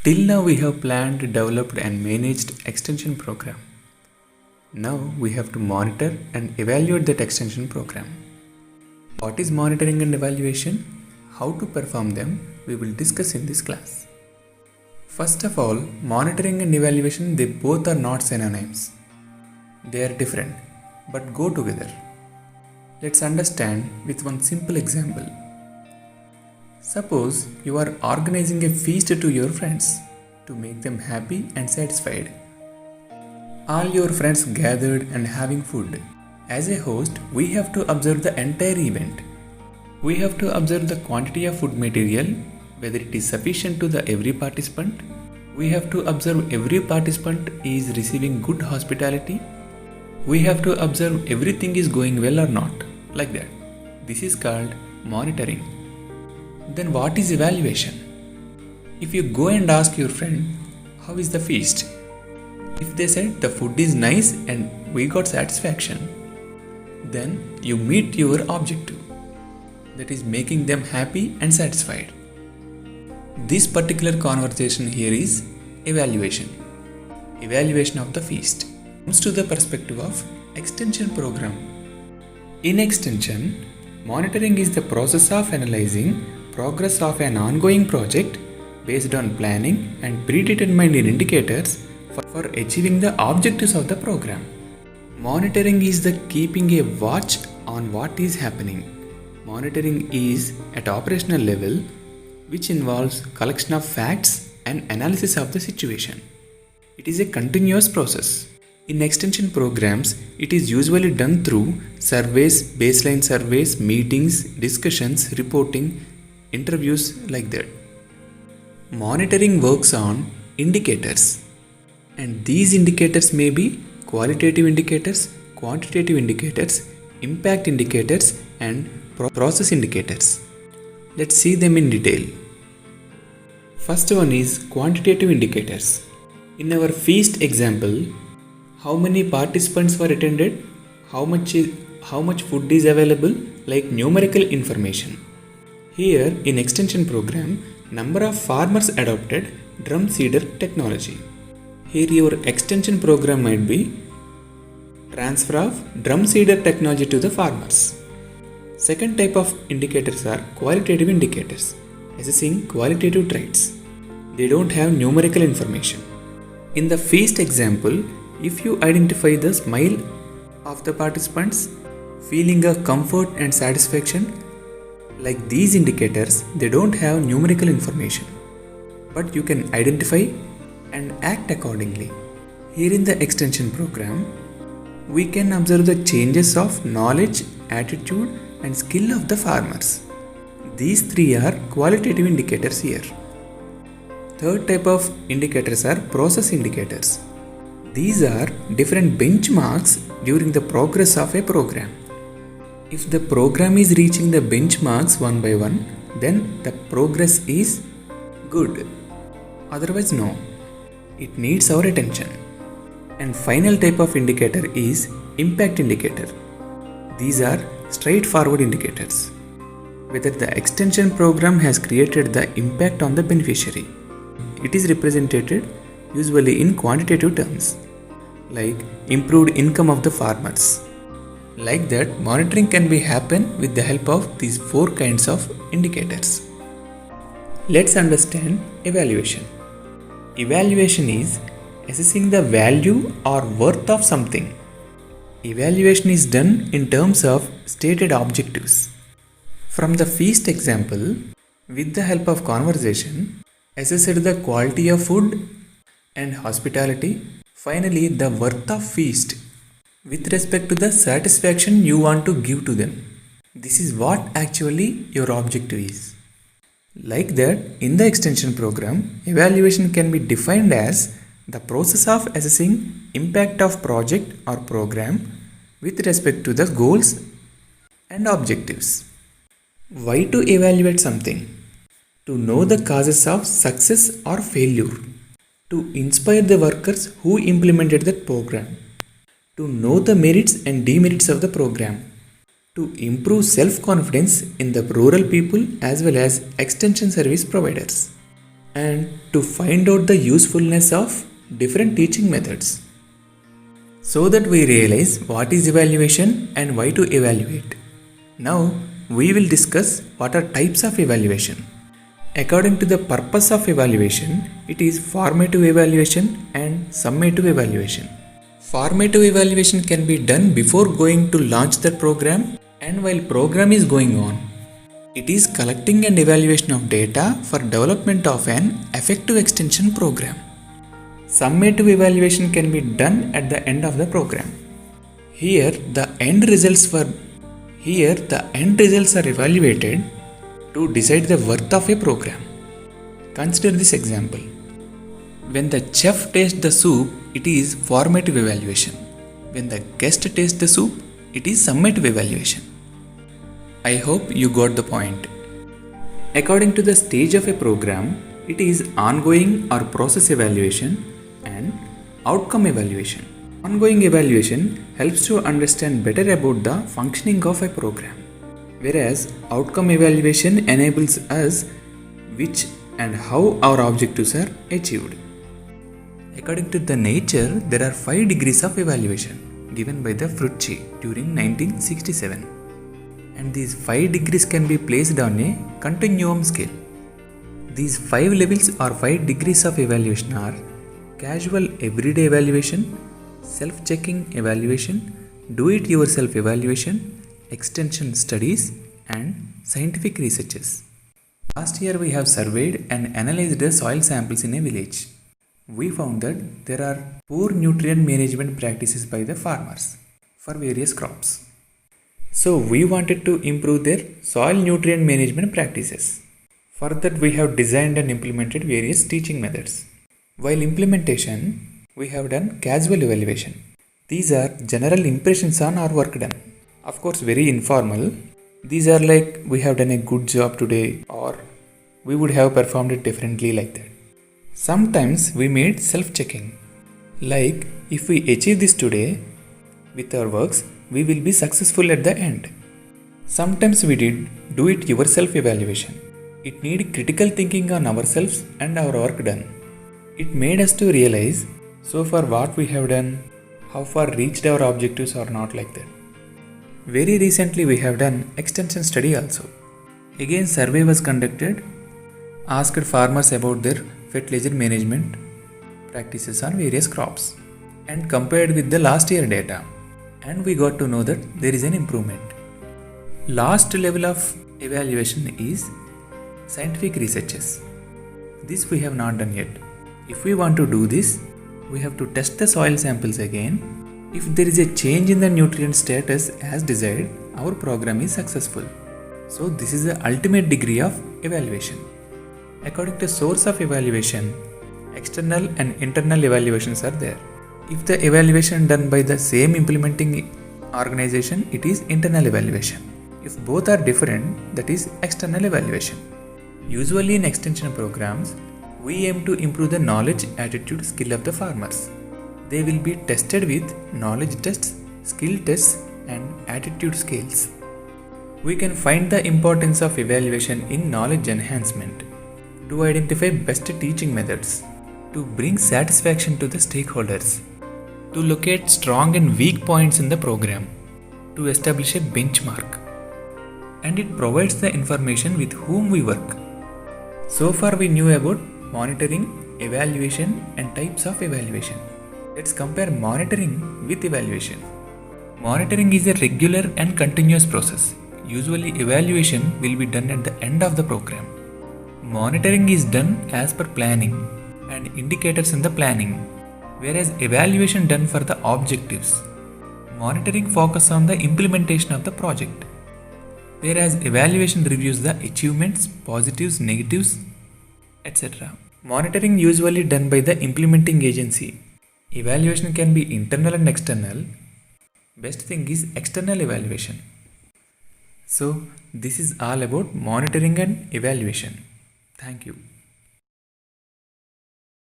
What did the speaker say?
Till now we have planned, developed and managed extension program. Now we have to monitor and evaluate that extension program. What is monitoring and evaluation? How to perform them? We will discuss in this class. First of all, monitoring and evaluation, they both are not synonyms. They are different, but go together. Let's understand with one simple example. Suppose you are organizing a feast to your friends to make them happy and satisfied. All your friends gathered and having food. As a host, we have to observe the entire event. We have to observe the quantity of food material, whether it is sufficient to the every participant. We have to observe every participant is receiving good hospitality. We have to observe everything is going well or not, like that. This is called monitoring. Then what is evaluation? If you go and ask your friend, how is the feast? If they said the food is nice and we got satisfaction, then you meet your objective, that is making them happy and satisfied. This particular conversation here is evaluation. Evaluation of the feast. Comes to the perspective of extension program. In extension, monitoring is the process of analyzing progress of an ongoing project based on planning and predetermined indicators for achieving the objectives of the program. Monitoring is the keeping a watch on what is happening. Monitoring is at operational level, which involves collection of facts and analysis of the situation. It is a continuous process. In extension programs, it is usually done through surveys, baseline surveys, meetings, discussions, reporting, interviews, like that. Monitoring works on indicators, and these indicators may be qualitative indicators, quantitative indicators, impact indicators and process indicators. Let's see them in detail. First one is quantitative indicators. In our feast example, how many participants were attended, how much food is available, like numerical information. Here in extension program, number of farmers adopted drum seeder technology. Here your extension program might be transfer of drum seeder technology to the farmers. Second type of indicators are qualitative indicators, assessing qualitative traits. They don't have numerical information. In the feast example, if you identify the smile of the participants, feeling of comfort and satisfaction, like these indicators, they don't have numerical information, but you can identify and act accordingly. Here in the extension program, we can observe the changes of knowledge, attitude and skill of the farmers. These three are qualitative indicators here. Third type of indicators are process indicators. These are different benchmarks during the progress of a program. If the program is reaching the benchmarks one by one, then the progress is good. Otherwise, no. It needs our attention. And final type of indicator is impact indicator. These are straightforward indicators. Whether the extension program has created the impact on the beneficiary. It is represented usually in quantitative terms, like improved income of the farmers. Like that, monitoring can be happen with the help of these four kinds of indicators. Let's understand evaluation. Evaluation is assessing the value or worth of something. Evaluation is done in terms of stated objectives. From the feast example, with the help of conversation, assessed the quality of food and hospitality. Finally, the worth of feast with respect to the satisfaction you want to give to them. This is what actually your objective is. Like that, in the extension program, evaluation can be defined as the process of assessing impact of project or program with respect to the goals and objectives. Why to evaluate something? To know the causes of success or failure. To inspire the workers who implemented that program. To know the merits and demerits of the program. To improve self-confidence in the rural people as well as extension service providers. and to find out the usefulness of different teaching methods so that we realize what is evaluation and why to evaluate. Now, we will discuss what are types of evaluation. According to the purpose of evaluation, it is formative evaluation and summative evaluation. Formative evaluation can be done before going to launch the program and while program is going on. It is collecting and evaluation of data for development of an effective extension program. Summative evaluation can be done at the end of the program. Here the end results are evaluated to decide the worth of a program. Consider this example. When the chef tastes the soup, it is formative evaluation. When the guest tastes the soup, it is summative evaluation. I hope you got the point. According to the stage of a program, it is ongoing or process evaluation and outcome evaluation. Ongoing evaluation helps to understand better about the functioning of a program, whereas outcome evaluation enables us which and how our objectives are achieved. According to the Nature, there are 5 degrees of evaluation given by the Frucci during 1967. And these 5 degrees can be placed on a continuum scale. These 5 levels or 5 degrees of evaluation are casual everyday evaluation, self-checking evaluation, do-it-yourself evaluation, extension studies, and scientific researches. Last year we have surveyed and analyzed the soil samples in a village. We found that there are poor nutrient management practices by the farmers for various crops. So we wanted to improve their soil nutrient management practices. For that we have designed and implemented various teaching methods. While implementation, we have done casual evaluation. These are general impressions on our work done. Of course, very informal. These are like we have done a good job today or we would have performed it differently like that. Sometimes we made self-checking. Like if we achieve this today with our works, we will be successful at the end. Sometimes we did do-it-yourself evaluation. It needed critical thinking on ourselves and our work done. It made us to realize so far what we have done, how far reached our objectives or not like that. Very recently we have done extension study also. Again survey was conducted, asked farmers about their fertilizer management practices on various crops and compared with the last year data, and we got to know that there is an improvement. Last level of evaluation is scientific researches. This we have not done yet. If we want to do this, we have to test the soil samples again. If there is a change in the nutrient status as desired, our program is successful. So this is the ultimate degree of evaluation. According to source of evaluation, external and internal evaluations are there. If the evaluation done by the same implementing organization, it is internal evaluation. If both are different, that is external evaluation. Usually in extension programs, we aim to improve the knowledge, attitude, skill of the farmers. They will be tested with knowledge tests, skill tests, and attitude scales. We can find the importance of evaluation in knowledge enhancement, to identify best teaching methods, to bring satisfaction to the stakeholders, to locate strong and weak points in the program, to establish a benchmark. And it provides the information with whom we work. So far we knew about monitoring, evaluation and types of evaluation. Let's compare monitoring with evaluation. Monitoring is a regular and continuous process. Usually evaluation will be done at the end of the program. Monitoring is done as per planning and indicators in the planning, whereas evaluation done for the objectives. Monitoring focuses on the implementation of the project, whereas evaluation reviews the achievements, positives, negatives, etc. Monitoring usually done by the implementing agency. Evaluation can be internal and external. Best thing is external evaluation. So this is all about monitoring and evaluation. Thank you.